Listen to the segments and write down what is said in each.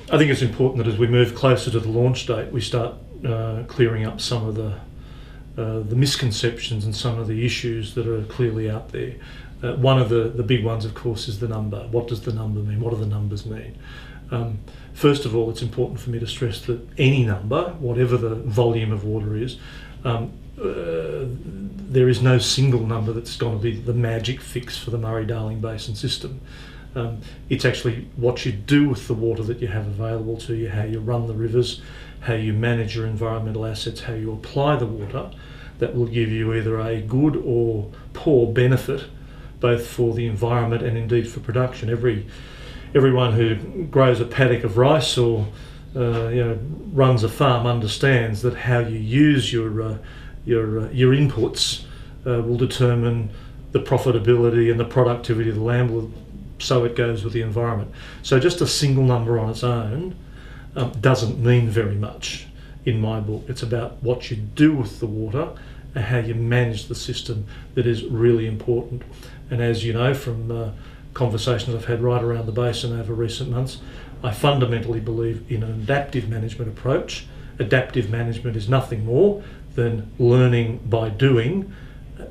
I think it's important that as we move closer to the launch date, we start clearing up some of the misconceptions and some of the issues that are clearly out there. One of the big ones, of course, is the number. What does the number mean? What do the numbers mean? First of all, it's important for me to stress that any number, whatever the volume of water is, there is no single number that's going to be the magic fix for the Murray-Darling Basin system. It's actually what you do with the water that you have available to you, how you run the rivers, how you manage your environmental assets, how you apply the water, that will give you either a good or poor benefit, both for the environment and indeed for production. Everyone who grows a paddock of rice or runs a farm understands that how you use your inputs will determine the profitability and the productivity of the land. So it goes with the environment. So just a single number on its own doesn't mean very much in my book. It's about what you do with the water and how you manage the system that is really important. And as you know from conversations I've had right around the basin over recent months, I fundamentally believe in an adaptive management approach. Adaptive management is nothing more than learning by doing,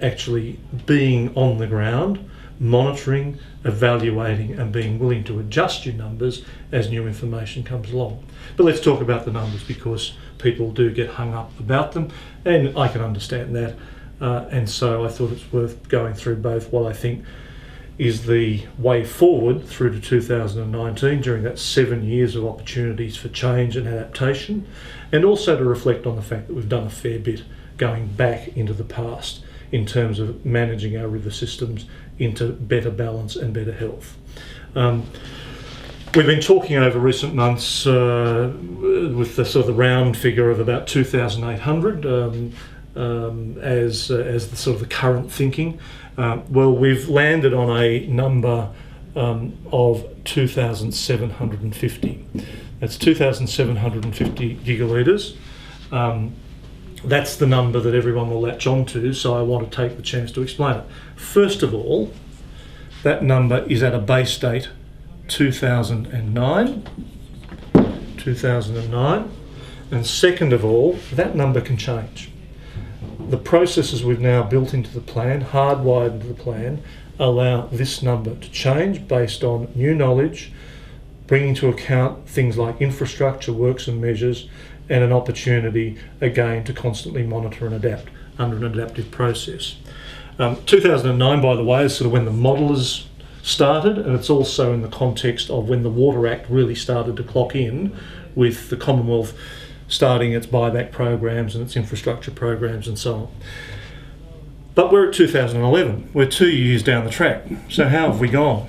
actually being on the ground, monitoring, evaluating and being willing to adjust your numbers as new information comes along. But let's talk about the numbers, because people do get hung up about them, and I can understand that. And so I thought it's worth going through both what I think is the way forward through to 2019 during that 7 years of opportunities for change and adaptation, and also to reflect on the fact that we've done a fair bit going back into the past in terms of managing our river systems into better balance and better health. We've been talking over recent months with the sort of the round figure of about 2,800 as the sort of the current thinking. Well, we've landed on a number of 2,750. That's 2,750 gigalitres. That's the number that everyone will latch onto, so I want to take the chance to explain it. First of all, that number is at a base date 2009, and second of all, that number can change. The processes we've now built into the plan, hardwired into the plan, allow this number to change based on new knowledge, bringing into account things like infrastructure, works and measures, and an opportunity again to constantly monitor and adapt under an adaptive process. 2009, by the way, is sort of when the modelers started, and it's also in the context of when the Water Act really started to clock in, with the Commonwealth starting its buyback programs and its infrastructure programs and so on. But we're at 2011. We're 2 years down the track. So how have we gone?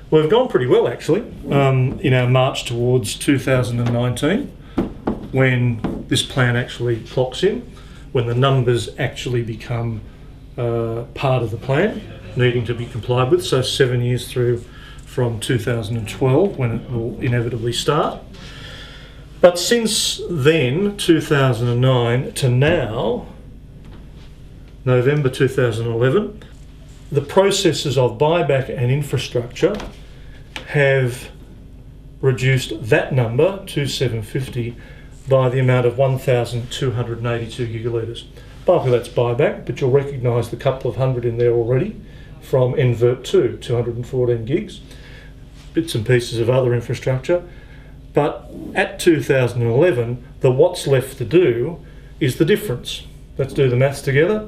Well, we've gone pretty well, actually, in our march towards 2019, when this plan actually clocks in, when the numbers actually become part of the plan, needing to be complied with. So 7 years through from 2012, when it will inevitably start. But since then, 2009 to now, November 2011, the processes of buyback and infrastructure have reduced that number, 2,750, by the amount of 1,282 gigalitres. Bulk of that's buyback, but you'll recognise the couple of hundred in there already from NVERT 2, 214 gigs, bits and pieces of other infrastructure. But at 2011, the what's left to do is the difference. Let's do the maths together.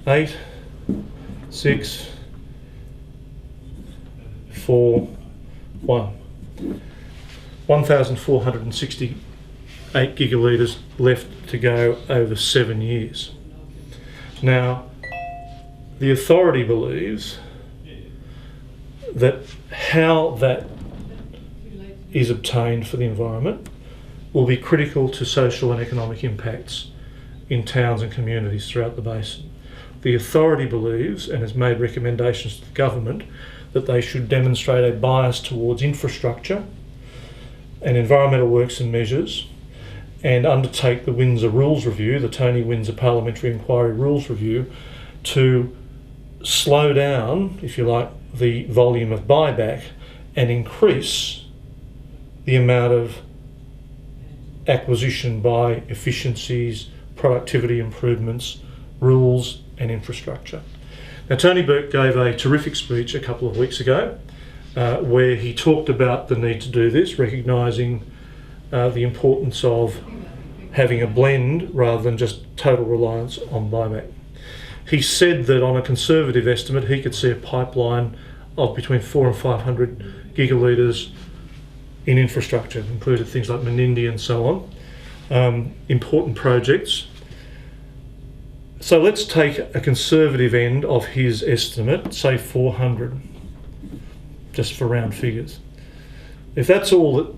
8, 6, 4, 1. 1,468 gigalitres left to go over 7 years. Now, the authority believes that how that is obtained for the environment will be critical to social and economic impacts in towns and communities throughout the basin. The authority believes, and has made recommendations to the government, that they should demonstrate a bias towards infrastructure and environmental works and measures, and undertake the Windsor Rules Review, the Tony Windsor Parliamentary Inquiry Rules Review, to slow down, if you like, the volume of buyback and increase the amount of acquisition by efficiencies, productivity improvements, rules and infrastructure. Now, Tony Burke gave a terrific speech a couple of weeks ago where he talked about the need to do this, recognising the importance of having a blend rather than just total reliance on buyback. He said that on a conservative estimate he could see a pipeline of between 400 and 500 gigalitres in infrastructure, included things like Menindee and so on, important projects. So let's take a conservative end of his estimate, say 400, just for round figures. If that's all that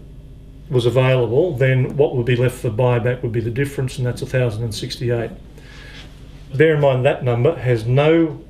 was available, then what would be left for buyback would be the difference, and that's 1,068. Bear in mind that number has no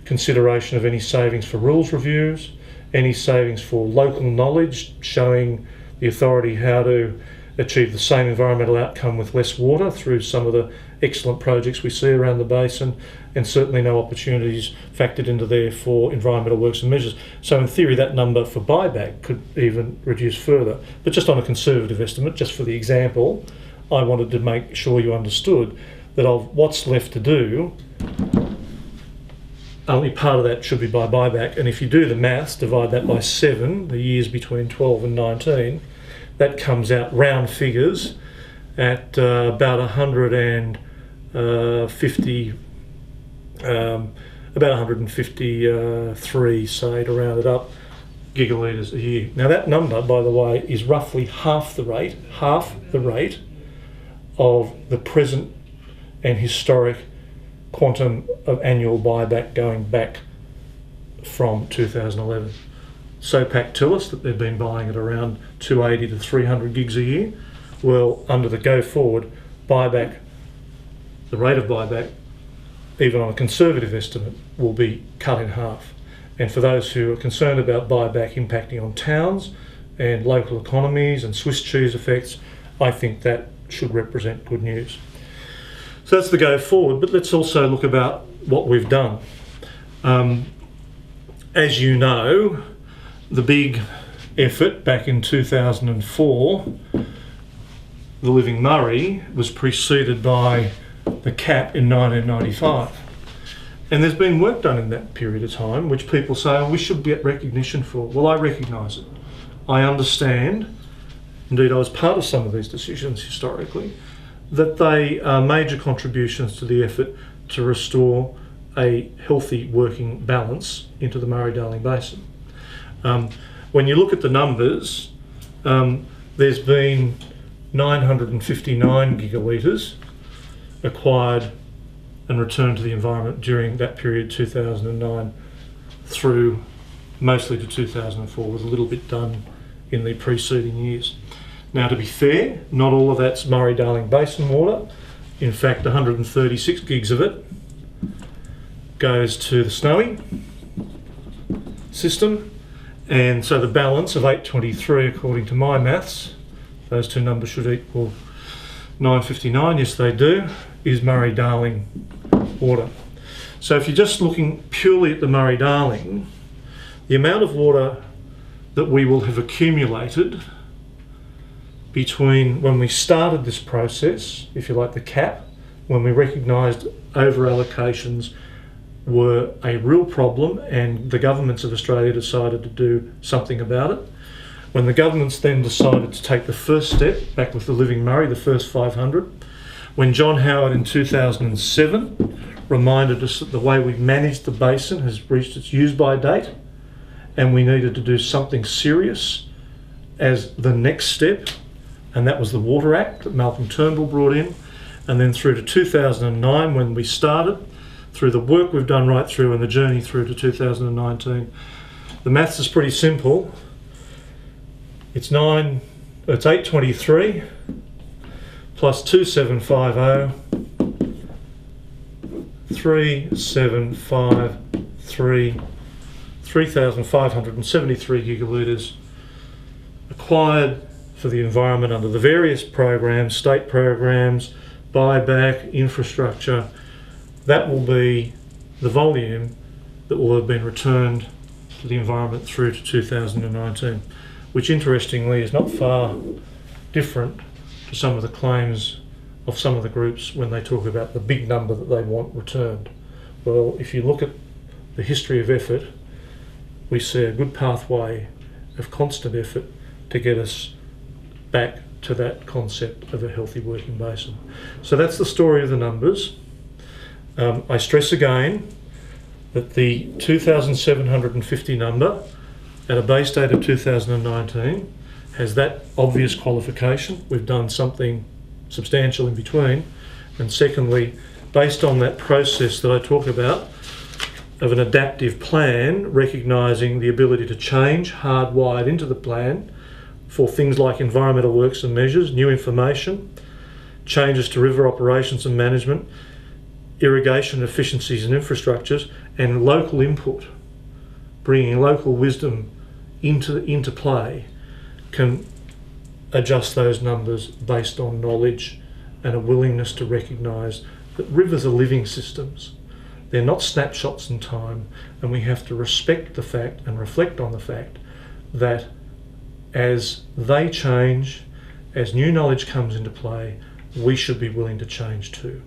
consideration of any savings for rules reviews, any savings for local knowledge, showing the authority how to achieve the same environmental outcome with less water through some of the excellent projects we see around the basin, and certainly no opportunities factored into there for environmental works and measures. So in theory that number for buyback could even reduce further. But just on a conservative estimate, just for the example, I wanted to make sure you understood that of what's left to do, only part of that should be by buyback. And if you do the maths, divide that by 7, the years between 12 and 19, that comes out round figures at about 153, say, to round it up, gigalitres a year. Now that number, by the way, is roughly half the rate of the present and historic quantum of annual buyback going back from 2011. SOPAC tell us that they've been buying at around 280 to 300 gigs a year. Well, under the go forward, buyback, the rate of buyback, even on a conservative estimate, will be cut in half. And for those who are concerned about buyback impacting on towns and local economies and Swiss cheese effects, I think that should represent good news. So that's the go forward, but let's also look about what we've done. As you know, the big effort back in 2004, the Living Murray, was preceded by the CAP in 1995. And there's been work done in that period of time which people say, oh, we should get recognition for. Well, I recognise it. I understand, indeed I was part of some of these decisions historically, that they are major contributions to the effort to restore a healthy working balance into the Murray-Darling Basin. When you look at the numbers, there's been 959 gigalitres acquired and returned to the environment during that period, 2009 through mostly to 2004, with a little bit done in the preceding years. Now, to be fair, not all of that's Murray-Darling Basin water. In fact, 136 gigs of it goes to the Snowy system, and so the balance of 823, according to my maths, those two numbers should equal 959, yes they do, is Murray-Darling water. So if you're just looking purely at the Murray-Darling, the amount of water that we will have accumulated between when we started this process, if you like the CAP, when we recognised over-allocations were a real problem and the governments of Australia decided to do something about it. When the governments then decided to take the first step, back with the Living Murray, the first 500, when John Howard in 2007 reminded us that the way we managed the basin has reached its use-by date and we needed to do something serious as the next step, and that was the Water Act that Malcolm Turnbull brought in, and then through to 2009 when we started, through the work we've done right through and the journey through to 2019. The maths is pretty simple. It's 823 plus 2750, 3753, 3,573 gigalitres acquired for the environment under the various programs, state programs, buyback, infrastructure. That will be the volume that will have been returned to the environment through to 2019. which interestingly is not far different to some of the claims of some of the groups when they talk about the big number that they want returned. Well, if you look at the history of effort, we see a good pathway of constant effort to get us back to that concept of a healthy working basin. So that's the story of the numbers. I stress again that the 2,750 number at a base date of 2019 has that obvious qualification. We've done something substantial in between. And secondly, based on that process that I talk about of an adaptive plan, recognising the ability to change hardwired into the plan for things like environmental works and measures, new information, changes to river operations and management, irrigation efficiencies and infrastructures, and local input, bringing local wisdom into play, can adjust those numbers based on knowledge and a willingness to recognise that rivers are living systems. They're not snapshots in time, and we have to respect the fact and reflect on the fact that as they change, as new knowledge comes into play, we should be willing to change too.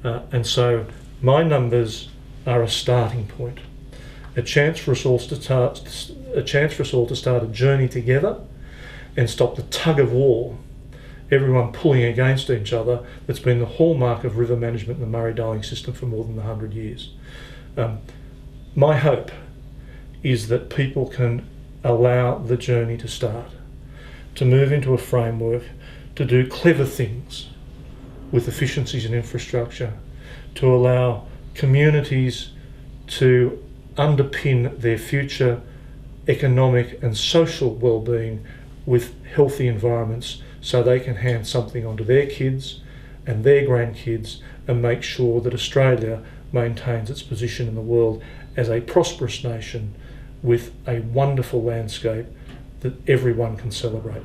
And so my numbers are a starting point, a chance for us all to start a journey together and stop the tug of war, everyone pulling against each other, that's been the hallmark of river management in the Murray-Darling system for more than 100 years. My hope is that people can allow the journey to start, to move into a framework, to do clever things with efficiencies and infrastructure, to allow communities to underpin their future economic and social well-being with healthy environments, so they can hand something on to their kids and their grandkids and make sure that Australia maintains its position in the world as a prosperous nation with a wonderful landscape that everyone can celebrate.